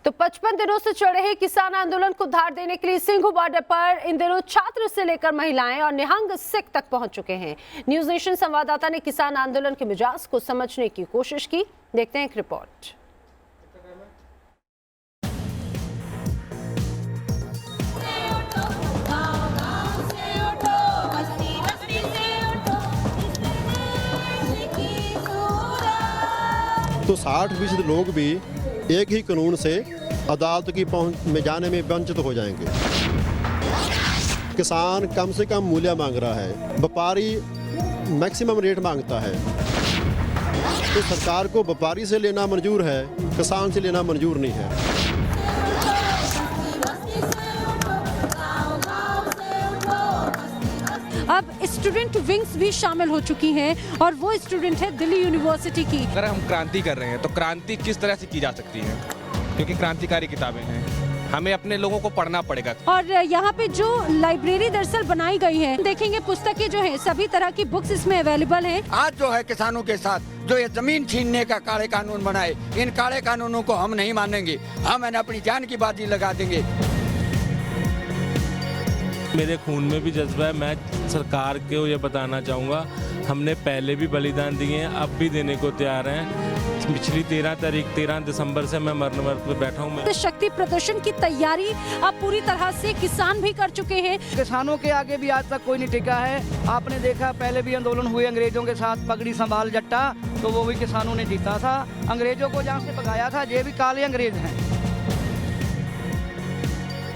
तो 55 दिनों से चल रहे किसान आंदोलन को धार देने के लिए सिंघू बॉर्डर पर इन दिनों छात्र से लेकर महिलाएं और निहंग सिख तक पहुंच चुके हैं। न्यूज नेशन संवाददाता ने किसान आंदोलन के मिजाज को समझने की कोशिश की। देखते हैं एक रिपोर्ट। तो 60% लोग भी एक ही कानून से अदालत की पहुंच में जाने में वंचित हो जाएंगे। किसान कम से कम मूल्य मांग रहा है, व्यापारी मैक्सिमम रेट मांगता है। तो सरकार को व्यापारी से लेना मंजूर है, किसान से लेना मंजूर नहीं है। अब स्टूडेंट विंग्स भी शामिल हो चुकी हैं और वो स्टूडेंट है दिल्ली यूनिवर्सिटी की। अगर हम क्रांति कर रहे हैं तो क्रांति किस तरह से की जा सकती है, क्योंकि क्रांतिकारी किताबें हैं, हमें अपने लोगों को पढ़ना पड़ेगा। और यहाँ पे जो लाइब्रेरी दरअसल बनाई गई है, देखेंगे पुस्तकें जो है सभी तरह की बुक्स इसमें अवेलेबल हैं। आज जो है किसानों के साथ जो ये जमीन छीनने का काले कानून बनाए, इन काले कानूनों को हम नहीं मानेंगे। हम अपनी जान की बाजी लगा देंगे। मेरे खून में भी जज्बा है। मैं सरकार को ये बताना चाहूँगा, हमने पहले भी बलिदान दिए हैं, अब भी देने को तैयार हैं। पिछली 13 दिसंबर से मैं मरने पर बैठा हूँ। शक्ति प्रदर्शन की तैयारी अब पूरी तरह से किसान भी कर चुके हैं। किसानों के आगे भी आज तक कोई नहीं टिका है। आपने देखा पहले भी आंदोलन हुए अंग्रेजों के साथ, पगड़ी संभाल जट्टा, तो वो भी किसानों ने जीता था। अंग्रेजों को जहाँ से भगाया था, ये भी काले अंग्रेज हैं।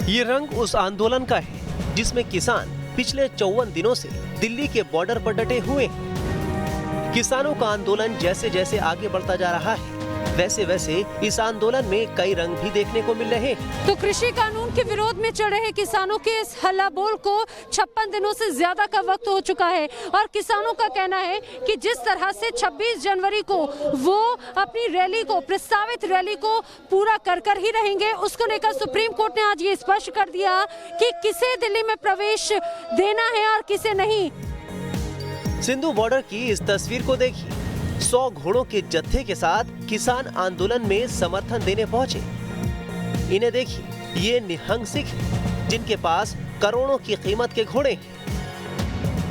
ये रंग उस आंदोलन का है जिसमें किसान पिछले 54 दिनों से दिल्ली के बॉर्डर पर डटे हुए हैं। किसानों का आंदोलन जैसे जैसे आगे बढ़ता जा रहा है, वैसे वैसे इस आंदोलन में कई रंग भी देखने को मिल रहे हैं। तो कृषि कानून के विरोध में चल रहे किसानों के इस हल्ला बोल को 56 दिनों से ज्यादा का वक्त हो चुका है और किसानों का कहना है कि जिस तरह से 26 जनवरी को वो अपनी रैली को, प्रस्तावित रैली को पूरा कर ही रहेंगे, उसको लेकर सुप्रीम कोर्ट ने आज ये स्पष्ट कर दिया कि किसे दिल्ली में प्रवेश देना है और किसे नहीं। सिंधु बॉर्डर की इस तस्वीर को देखिए। 100 घोड़ों के जत्थे के साथ किसान आंदोलन में समर्थन देने पहुंचे। इन्हें देखिए, ये निहंग सिख हैं, जिनके पास करोड़ों की कीमत के घोड़े हैं।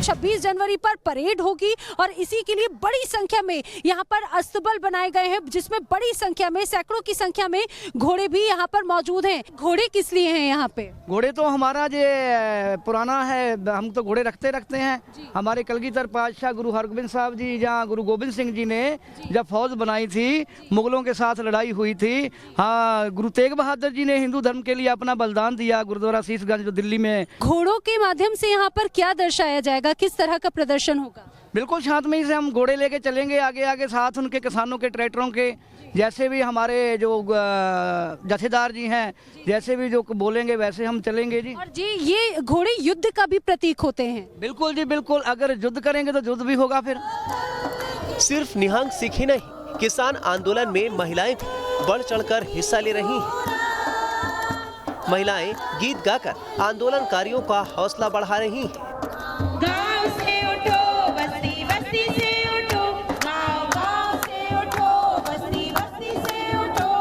26 जनवरी पर परेड होगी और इसी के लिए बड़ी संख्या में यहाँ पर अस्तबल बनाए गए हैं, जिसमें बड़ी संख्या में, सैकड़ों की संख्या में घोड़े भी यहाँ पर मौजूद हैं। घोड़े किस लिए हैं यहाँ पे? घोड़े तो हमारा ये पुराना है, हम तो घोड़े रखते हैं। हमारे कलगीधर पातशाह गुरु हरगोबिंद साहब जी, जहाँ गुरु गोबिंद सिंह जी ने जब फौज बनाई थी, मुगलों के साथ लड़ाई हुई थी, हाँ, गुरु तेग बहादुर जी ने हिंदू धर्म के लिए अपना बलिदान दिया, गुरुद्वारा शीशगंज जो दिल्ली में। घोड़ों के माध्यम से यहाँ पर क्या दर्शाया जाएगा, किस तरह का प्रदर्शन होगा? बिल्कुल शांतमयी से हम घोड़े लेके चलेंगे आगे आगे, साथ उनके किसानों के, ट्रैक्टरों के, जैसे भी हमारे जो जथेदार जी हैं, जैसे भी जो बोलेंगे वैसे हम चलेंगे जी। और जी ये घोड़े युद्ध का भी प्रतीक होते हैं। बिल्कुल जी बिल्कुल, अगर युद्ध करेंगे तो युद्ध भी होगा। फिर सिर्फ निहंग सिख ही नहीं, किसान आंदोलन में महिलाएं भी बढ़ चढ़कर हिस्सा ले रही हैं। महिलाएं गीत गाकर आंदोलनकारियों का हौसला बढ़ा रही हैं। गांव से उठो, बस्ती बस्ती से उठो, गांव से उठो, बस्ती बस्ती से उठो,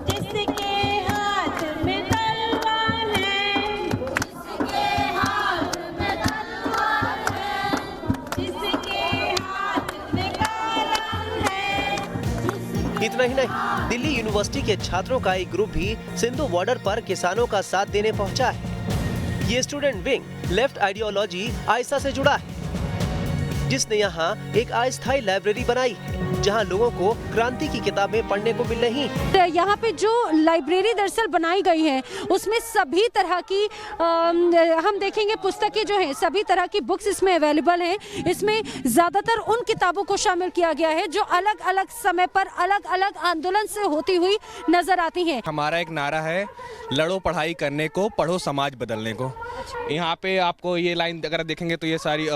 जिसके हाथ में तलवार है, जिसके हाथ में तलवार है, जिसके हाथ में कलम है। इतना ही नहीं, दिल्ली यूनिवर्सिटी के छात्रों का एक ग्रुप भी सिंधु बॉर्डर पर किसानों का साथ देने पहुंचा है। ये स्टूडेंट विंग लेफ्ट आइडियोलॉजी आयसा से जुड़ा है, जिसने यहाँ एक अस्थायी लाइब्रेरी बनाई है, जहाँ लोगों को क्रांति की किताबें पढ़ने को मिल रही हैं। यहाँ पे जो लाइब्रेरी दरअसल बनाई गई है, उसमें सभी तरह की हम देखेंगे पुस्तकें जो हैं, सभी तरह की बुक्स इसमें अवेलेबल हैं। इसमें ज्यादातर उन किताबों को शामिल किया गया है जो अलग अलग समय पर अलग अलग आंदोलन से होती हुई नजर आती हैं। हमारा एक नारा है, लड़ो पढ़ाई करने को, पढ़ो समाज बदलने को। यहाँ पे आपको ये लाइन अगर देखेंगे तो ये सारी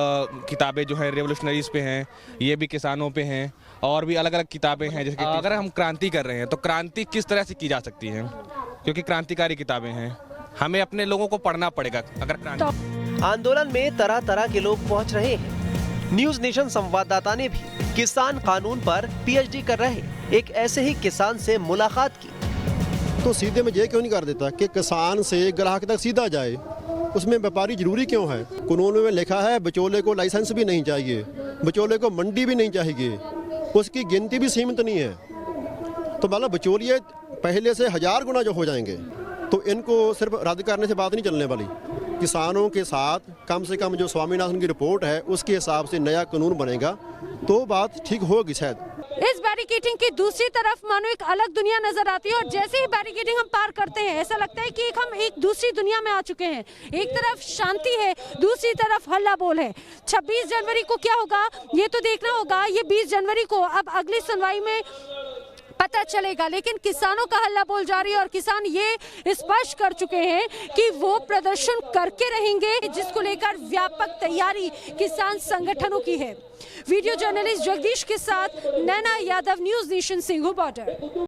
किताबें जो है रेवोल्यूशनरीज पे हैं, ये भी किसानों पे हैं, और भी अलग अलग किताबें हैं। जैसे अगर हम क्रांति कर रहे हैं तो क्रांति किस तरह से की जा सकती है, क्योंकि क्रांतिकारी किताबें हैं, हमें अपने लोगों को पढ़ना पड़ेगा। अगर क्रांति आंदोलन में तरह तरह के लोग पहुंच रहे हैं। न्यूज नेशन संवाददाता ने भी किसान कानून पर पीएचडी कर रहे एक ऐसे ही किसान से मुलाकात की। तो सीधे में ये क्यों नहीं कर देता कि किसान से ग्राहक तक सीधा जाए? उसमें व्यापारी जरूरी क्यों है? कानून में लिखा है बिचौले को लाइसेंस भी नहीं चाहिए, बिचौले को मंडी भी नहीं चाहिए, उसकी गिनती भी सीमित नहीं है। तो मतलब बिचौलिए पहले से 1000 गुना जो हो जाएंगे, तो इनको सिर्फ रद्द करने से बात नहीं चलने वाली। किसानों के साथ कम से कम जो स्वामीनाथन की रिपोर्ट है उसके हिसाब से नया कानून बनेगा तो बात ठीक होगी शायद। इस बैरिकेडिंग की दूसरी तरफ मानो एक अलग दुनिया नजर आती है और जैसे ही बैरिकेडिंग हम पार करते हैं ऐसा लगता है कि हम एक दूसरी दुनिया में आ चुके हैं। एक तरफ शांति है, दूसरी तरफ हल्ला बोल है। 26 जनवरी को क्या होगा ये तो देखना होगा। ये 20 जनवरी को अब अगली सुनवाई में पता चलेगा, लेकिन किसानों का हल्ला बोल जारी है और किसान ये स्पष्ट कर चुके हैं कि वो प्रदर्शन करके रहेंगे, जिसको लेकर व्यापक तैयारी किसान संगठनों की है। वीडियो जर्नलिस्ट जगदीश के साथ Naina Yadav, News Nation, Singhu border.